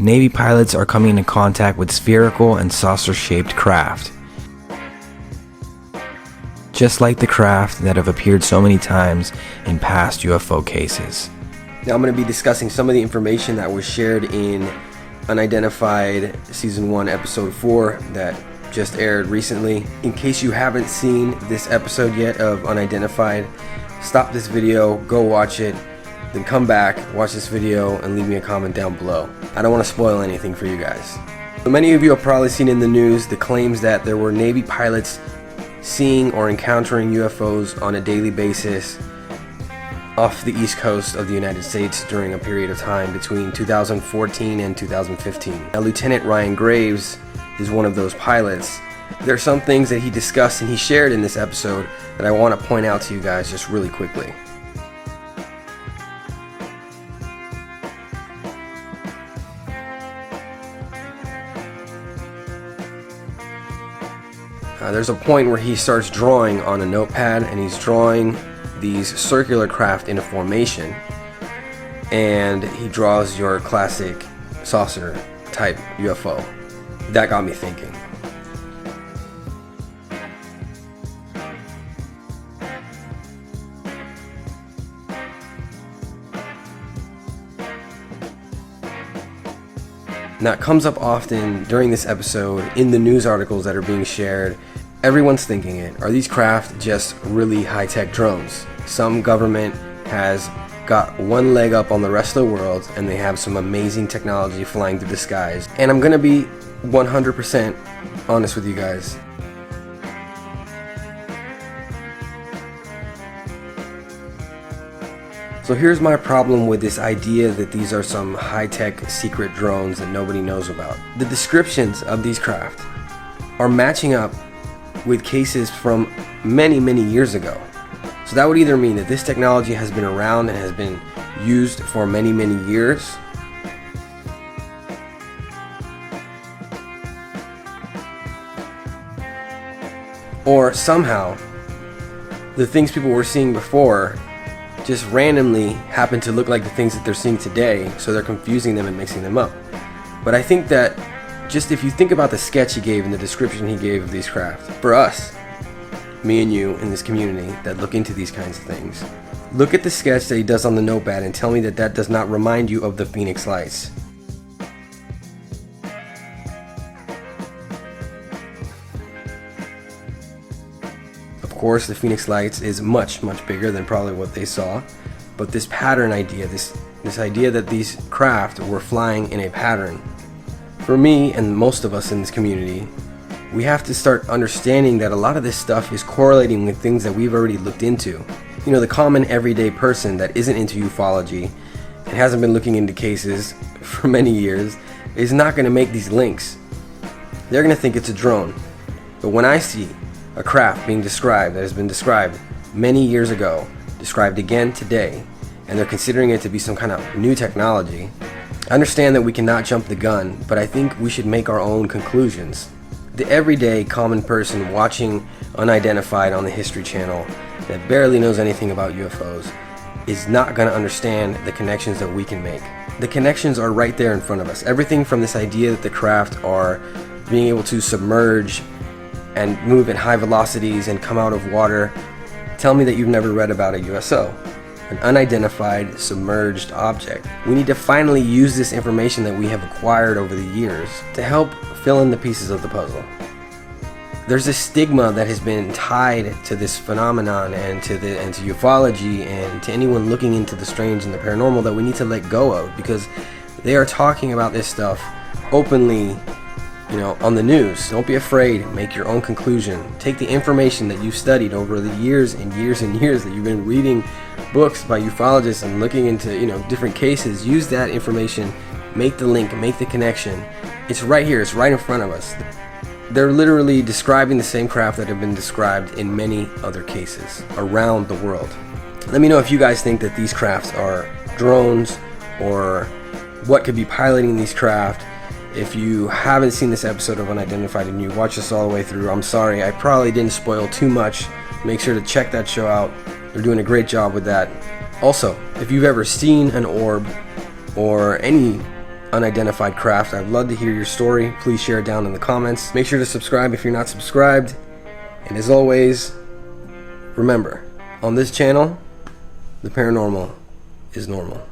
Navy pilots are coming into contact with spherical and saucer-shaped craft. Just like the craft that have appeared so many times in past UFO cases. Now I'm going to be discussing some of the information that was shared in Unidentified Season 1 Episode 4 that just aired recently. In case you haven't seen this episode yet of Unidentified, stop this video, go watch it, then come back, watch this video, and leave me a comment down below. I don't want to spoil anything for you guys. So many of you have probably seen in the news the claims that there were Navy pilots seeing or encountering UFOs on a daily basis off the east coast of the United States during a period of time between 2014 and 2015. Now, Lieutenant Ryan Graves is one of those pilots. There are some things that he discussed and he shared in this episode that I want to point out to you guys just really quickly. There's a point where he starts drawing on a notepad, and he's drawing these circular craft in a formation, and he draws your classic saucer type UFO. That got me thinking. Now, it comes up often during this episode in the news articles that are being shared. Everyone's thinking it. Are these craft just really high-tech drones? Some government has got one leg up on the rest of the world, and they have some amazing technology flying through the skies. And I'm gonna be 100% honest with you guys. So here's my problem with this idea that these are some high-tech secret drones that nobody knows about. The descriptions of these craft are matching up with cases from many years ago. So that would either mean that this technology has been around and has been used for many years, or somehow the things people were seeing before just randomly happen to look like the things that they're seeing today, so they're confusing them and mixing them up. But I think that just if you think about the sketch he gave and the description he gave of these craft, for us, me and you in this community that look into these kinds of things, look at the sketch that he does on the notepad and tell me that that does not remind you of the Phoenix Lights. Of course, the Phoenix Lights is much bigger than probably what they saw, but this pattern idea, this idea that these craft were flying in a pattern, for me and most of us in this community, we have to start understanding that a lot of this stuff is correlating with things that we've already looked into. You know, the common everyday person that isn't into ufology and hasn't been looking into cases for many years is not going to make these links. They're going to think it's a drone. But when I see a craft being described that has been described many years ago, described again today, and they're considering it to be some kind of new technology, I understand that we cannot jump the gun, but I think we should make our own conclusions. The everyday common person watching Unidentified on the History Channel that barely knows anything about UFOs is not going to understand the connections that we can make. The connections are right there in front of us. Everything from this idea that the craft are being able to submerge and move at high velocities and come out of water. Tell me that you've never read about a USO. An unidentified submerged object. We need to finally use this information that we have acquired over the years to help fill in the pieces of the puzzle. There's a stigma that has been tied to this phenomenon and to ufology and to anyone looking into the strange and the paranormal that we need to let go of, because they are talking about this stuff openly, you know, on the news. Don't be afraid. Make your own conclusion. Take the information that you've studied over the years and years and years that you've been reading books by ufologists and looking into, you know, different cases. Use that information. Make the link. Make the connection. It's right here. It's right in front of us. They're literally describing the same craft that have been described in many other cases around the world. Let me know if you guys think that these crafts are drones or what could be piloting these craft. If you haven't seen this episode of Unidentified and you watch this all the way through, I'm sorry, I probably didn't spoil too much. Make sure to check that show out. They're doing a great job with that. Also, if you've ever seen an orb or any unidentified craft. I'd love to hear your story. Please share it down in the comments. Make sure to subscribe if you're not subscribed. And as always, remember, on this channel, the paranormal is normal.